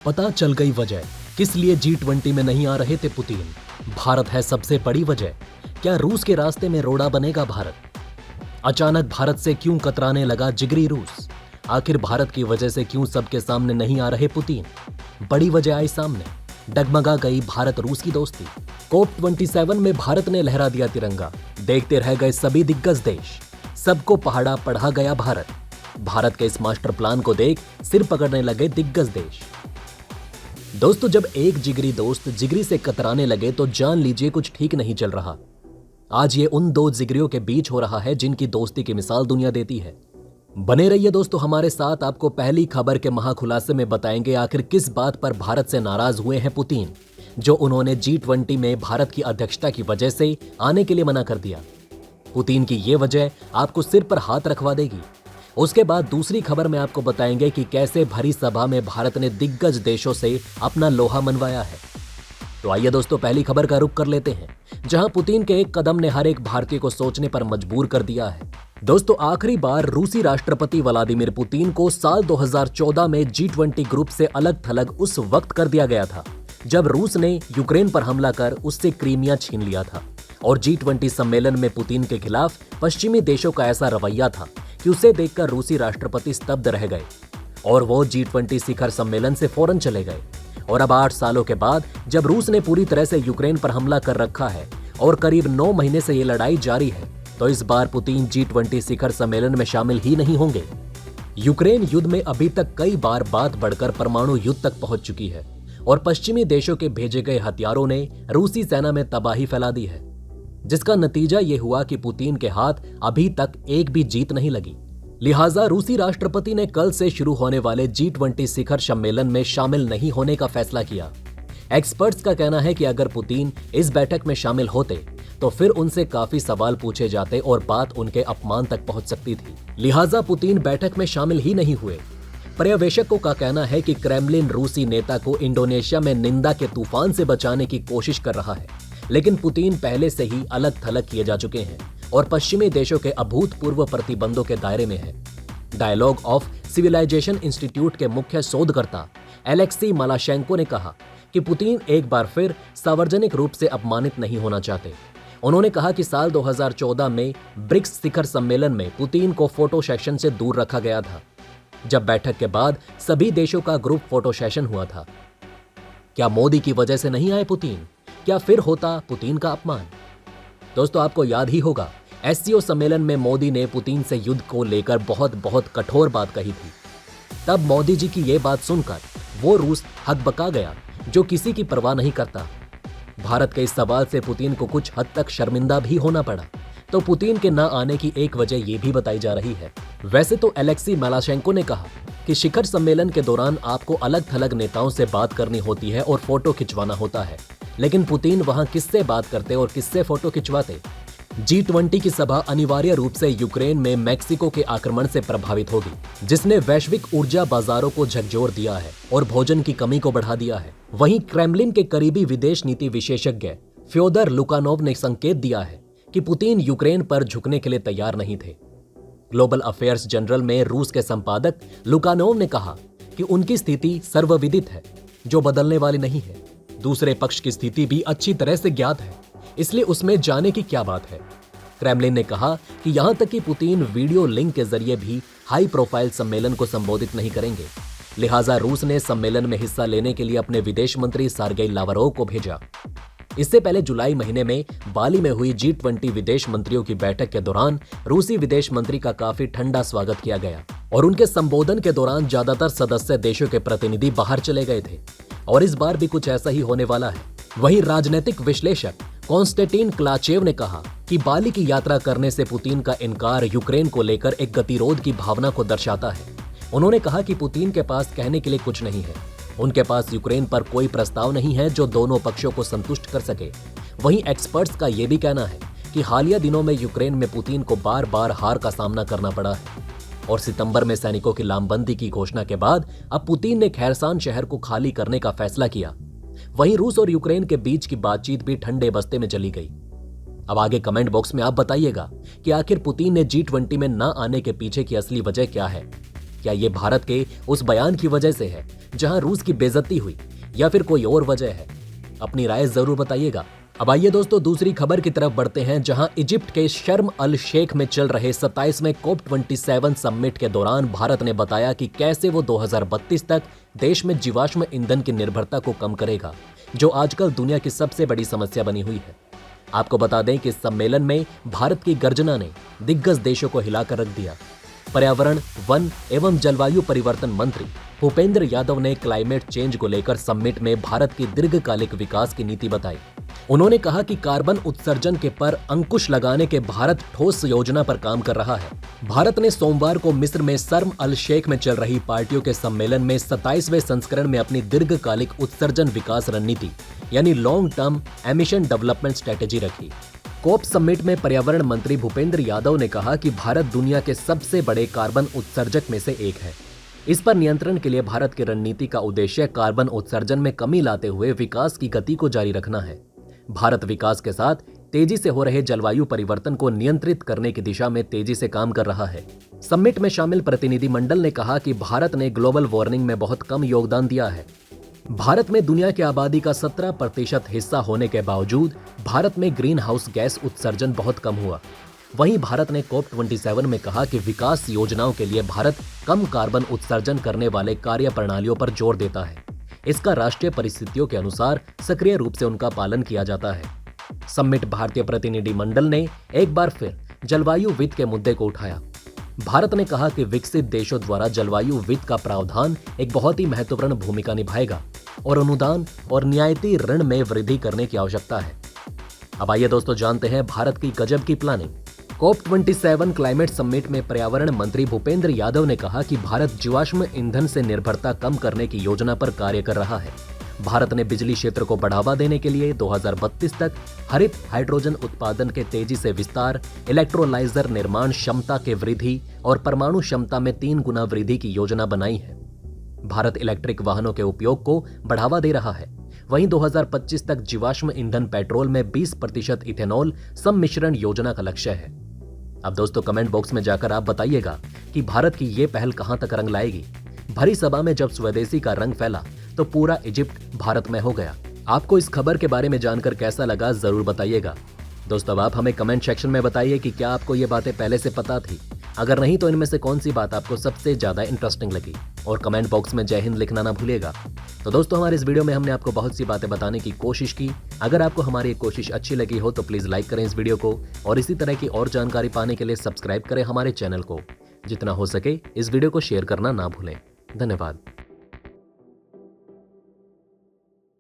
पता चल गई वजह किस लिए G20 में नहीं आ रहे थे पुतिन। भारत है सबसे बड़ी वजह। क्या रूस के रास्ते में रोड़ा बनेगा भारत? अचानक भारत से क्यों कतराने लगा जिगरी रूस? आखिर भारत की वजह से क्यों सबके सामने नहीं आ रहे पुतिन? बड़ी वजह आई सामने, डगमगा गई भारत रूस की दोस्ती। COP27 में भारत ने लहरा दिया तिरंगा, देखते रह गए सभी दिग्गज देश, सबको पहाड़ा पढ़ा गया भारत। भारत के इस मास्टर प्लान को देख सिर पकड़ने लगे दिग्गज देश। दोस्तों, जब एक जिगरी दोस्त जिगरी से कतराने लगे तो जान लीजिए कुछ ठीक नहीं चल रहा। आज ये उन दो जिगरियों के बीच हो रहा है जिनकी दोस्ती की मिसाल दुनिया देती है। बने रहिए दोस्तों हमारे साथ। आपको पहली खबर के महाखुलासे में बताएंगे आखिर किस बात पर भारत से नाराज हुए हैं पुतिन, जो उन्होंने G20 में भारत की अध्यक्षता की वजह से आने के लिए मना कर दिया। पुतिन की ये वजह आपको सिर पर हाथ रखवा देगी। उसके बाद दूसरी खबर में आपको बताएंगे कि कैसे भरी सभा में भारत ने दिग्गज देशों से अपना लोहा मनवाया है। तो आइए दोस्तों, पहली खबर का रुख कर लेते हैं, जहां पुतिन के एक कदम ने हर एक भारतीय को सोचने पर मजबूर कर दिया है। दोस्तों, आखिरी बार रूसी राष्ट्रपति व्लादिमीर पुतिन को साल 2014 में G20 ग्रुप से अलग थलग उस वक्त कर दिया गया था जब रूस ने यूक्रेन पर हमला कर उससे क्रीमिया छीन लिया था। और G20 सम्मेलन में पुतिन के खिलाफ पश्चिमी देशों का ऐसा रवैया था कि उसे देखकर रूसी राष्ट्रपति स्तब्ध रह गए और वो G20 शिखर सम्मेलन से फौरन चले गए। और अब 8 सालों के बाद जब रूस ने पूरी तरह से यूक्रेन पर हमला कर रखा है और करीब 9 महीने से ये लड़ाई जारी है, तो इस बार पुतिन G20 शिखर सम्मेलन में शामिल ही नहीं होंगे। यूक्रेन युद्ध में अभी तक कई बार बात बढ़कर परमाणु युद्ध तक पहुंच चुकी है और पश्चिमी देशों के भेजे गए हथियारों ने रूसी सेना में तबाही फैला दी है, जिसका नतीजा ये हुआ कि पुतिन के हाथ अभी तक एक भी जीत नहीं लगी। लिहाजा रूसी राष्ट्रपति ने कल से शुरू होने वाले G20 शिखर सम्मेलन में शामिल नहीं होने का फैसला किया। एक्सपर्ट्स का कहना है कि अगर पुतिन इस बैठक में शामिल होते तो फिर उनसे काफी सवाल पूछे जाते और बात उनके अपमान तक पहुंच सकती थी। लिहाजा पुतिन बैठक में शामिल ही नहीं हुए। पर्यवेक्षकों का कहना है कि क्रेमलिन रूसी नेता को इंडोनेशिया में निंदा के तूफान से बचाने की कोशिश कर रहा है, लेकिन पुतिन पहले से ही अलग थलग किए जा चुके हैं और पश्चिमी देशों के अभूतपूर्व प्रतिबंधों के दायरे में है। डायलॉग ऑफ सिविलाइजेशन इंस्टीट्यूट के मुख्य शोधकर्ता एलेक्सी मालाशेंको ने कहा कि पुतिन एक बार फिर सार्वजनिक रूप से अपमानित नहीं होना चाहते। उन्होंने कहा कि साल 2014 में ब्रिक्स शिखर सम्मेलन में पुतिन को फोटो सेशन से दूर रखा गया था, जब बैठक के बाद सभी देशों का ग्रुप फोटो सेशन हुआ था। क्या मोदी की वजह से नहीं आए पुतिन? क्या फिर होता पुतिन का अपमान? दोस्तों, आपको याद ही होगा SCO सम्मेलन में मोदी ने पुतिन से युद्ध को लेकर बहुत कठोर बात कही थी। तब मोदी जी की ये बात सुनकर वो रूस हकबका गया जो किसी की परवाह नहीं करता। भारत के इस सवाल से पुतिन को कुछ हद तक शर्मिंदा भी होना पड़ा। तो पुतिन के न आने की एक वजह ये भी बताई जा रही है। वैसे तो एलेक्सी मालाशेंको ने कहा कि शिखर सम्मेलन के दौरान आपको अलग थलग नेताओं से बात करनी होती है और फोटो खिंचवाना होता है, लेकिन पुतिन वहां किससे बात करते और किससे फोटो खिंचवाते? G20 की सभा अनिवार्य रूप से यूक्रेन में मैक्सिको के आक्रमण से प्रभावित होगी, जिसने वैश्विक ऊर्जा बाजारों को झकझोर दिया है और भोजन की कमी को बढ़ा दिया है। वहीं क्रेमलिन के करीबी विदेश नीति विशेषज्ञ फ्योदर लुकानोव ने संकेत दिया है कि पुतिन यूक्रेन पर झुकने के लिए तैयार नहीं थे। ग्लोबल अफेयर्स जर्नल में रूस के संपादक लुकानोव ने कहा कि उनकी स्थिति सर्वविदित है, जो बदलने वाली नहीं है। दूसरे पक्ष की स्थिति भी अच्छी तरह से ज्ञात है, इसलिए उसमें जाने की क्या बात है। क्रेमलिन ने कहा कि यहां तक कि पुतिन वीडियो लिंक के जरिए भी हाई प्रोफाइल सम्मेलन को संबोधित नहीं करेंगे। लिहाजा रूस ने सम्मेलन में हिस्सा लेने के लिए अपने विदेश मंत्री सर्गेई लावरोव को भेजा। इससे पहले जुलाई महीने में बाली में हुई G20 विदेश मंत्रियों की बैठक के दौरान रूसी विदेश मंत्री का काफी ठंडा स्वागत किया गया और उनके संबोधन के दौरान ज्यादातर सदस्य देशों के प्रतिनिधि बाहर चले गए थे। और इस बार भी कुछ ऐसा ही होने वाला है। वहीं राजनीतिक विश्लेषक कॉन्स्टेंटिन क्लाचेव ने कहा कि बाली की यात्रा करने से पुतिन का इनकार यूक्रेन को लेकर एक गतिरोध की भावना को दर्शाता है। उन्होंने कहा कि पुतिन के पास कहने के लिए कुछ नहीं है। उनके पास यूक्रेन पर कोई प्रस्ताव नहीं है जो दोनों पक्षों को संतुष्ट कर सके। वहीं एक्सपर्ट्स का यह भी कहना है कि हालिया दिनों में यूक्रेन में पुतिन को बार बार हार का सामना करना पड़ा है और सितंबर में सैनिकों की लामबंदी की घोषणा के बाद अब पुतिन ने खैरसान शहर को खाली करने का फैसला किया। वहीं रूस और यूक्रेन के बीच की बातचीत भी ठंडे बस्ते में चली गई। अब आगे कमेंट बॉक्स में आप बताइएगा कि आखिर पुतिन ने G20 में न आने के पीछे की असली वजह क्या है। क्या ये भारत के उस बयान की वजह से है जहां रूस की बेइज्जती हुई, या फिर कोई और वजह है? अपनी राय जरूर बताइएगा। अब आइए दोस्तों दूसरी खबर की तरफ बढ़ते हैं, जहां इजिप्ट के शर्म अल शेख में चल रहे 27वें COP27 समिट के दौरान भारत ने बताया कि कैसे वो 2032 तक देश में जीवाश्म ईंधन की निर्भरता को कम करेगा, जो आजकल दुनिया की सबसे बड़ी समस्या बनी हुई है। आपको बता दें कि इस सम्मेलन में भारत की गर्जना ने दिग्गज देशों को हिलाकर रख दिया। पर्यावरण, वन एवं जलवायु परिवर्तन मंत्री भूपेंद्र यादव ने क्लाइमेट चेंज को लेकर समिट में भारत की दीर्घकालिक विकास की नीति बताई। उन्होंने कहा कि कार्बन उत्सर्जन के पर अंकुश लगाने के भारत ठोस योजना पर काम कर रहा है। भारत ने सोमवार को मिस्र में शर्म अल शेख में चल रही पार्टियों के सम्मेलन में 27वें संस्करण में अपनी दीर्घकालिक उत्सर्जन विकास रणनीति यानी long term emission development strategy रखी। कोप समिट में पर्यावरण मंत्री भूपेंद्र यादव ने कहा कि भारत दुनिया के सबसे बड़े कार्बन उत्सर्जक में से एक है। इस पर नियंत्रण के लिए भारत की रणनीति का उद्देश्य कार्बन उत्सर्जन में कमी लाते हुए विकास की गति को जारी रखना है। भारत विकास के साथ तेजी से हो रहे जलवायु परिवर्तन को नियंत्रित करने की दिशा में तेजी से काम कर रहा है। समिट में शामिल प्रतिनिधिमंडल ने कहा कि भारत ने ग्लोबल वार्मिंग में बहुत कम योगदान दिया है। भारत में दुनिया की आबादी का 17% हिस्सा होने के बावजूद भारत में ग्रीन हाउस गैस उत्सर्जन बहुत कम हुआ। वहीं भारत ने COP27 में कहा कि विकास योजनाओं के लिए भारत कम कार्बन उत्सर्जन करने वाले कार्य प्रणालियों पर जोर देता है। इसका राष्ट्रीय परिस्थितियों के अनुसार सक्रिय रूप से उनका पालन किया जाता है। समिट भारतीय प्रतिनिधिमंडल ने एक बार फिर जलवायु वित्त के मुद्दे को उठाया। भारत ने कहा कि विकसित देशों द्वारा जलवायु वित्त का प्रावधान एक बहुत ही महत्वपूर्ण भूमिका निभाएगा और अनुदान और रियायती ऋण में वृद्धि करने की आवश्यकता है। अब आइए दोस्तों जानते हैं भारत की गजब की प्लानिंग। COP27 क्लाइमेट समिट में पर्यावरण मंत्री भूपेंद्र यादव ने कहा कि भारत जीवाश्म ईंधन से निर्भरता कम करने की योजना पर कार्य कर रहा है। भारत ने बिजली क्षेत्र को बढ़ावा देने के लिए 2032 तक हरित हाइड्रोजन उत्पादन के तेजी से विस्तार, इलेक्ट्रोलाइजर निर्माण क्षमता के वृद्धि और परमाणु क्षमता में 3 गुना वृद्धि की योजना बनाई है। भारत इलेक्ट्रिक वाहनों के उपयोग को बढ़ावा दे रहा है। वहीं 2025 तक जीवाश्म ईंधन पेट्रोल में 20% इथेनॉल सम्मिश्रण योजना का लक्ष्य है। अब दोस्तों कमेंट बॉक्स में जाकर आप बताइएगा कि भारत की ये पहल कहां तक रंग लाएगी। भरी सभा में जब स्वदेशी का रंग फैला तो पूरा इजिप्ट भारत में हो गया। आपको इस खबर के बारे में जानकर कैसा लगा जरूर बताइएगा। दोस्तों अब आप हमें कमेंट सेक्शन में बताइए कि क्या आपको ये बातें पहले से पता थी। अगर नहीं तो इनमें से कौन सी बात आपको सबसे ज्यादा इंटरेस्टिंग लगी, और कमेंट बॉक्स में जय हिंद लिखना ना भूलिएगा। तो दोस्तों हमारे इस वीडियो में हमने आपको बहुत सी बातें बताने की कोशिश की। अगर आपको हमारी ये कोशिश अच्छी लगी हो तो प्लीज लाइक करें इस वीडियो को, और इसी तरह की और जानकारी पाने के लिए सब्सक्राइब करें हमारे चैनल को। जितना हो सके इस वीडियो को शेयर करना ना भूलें। धन्यवाद।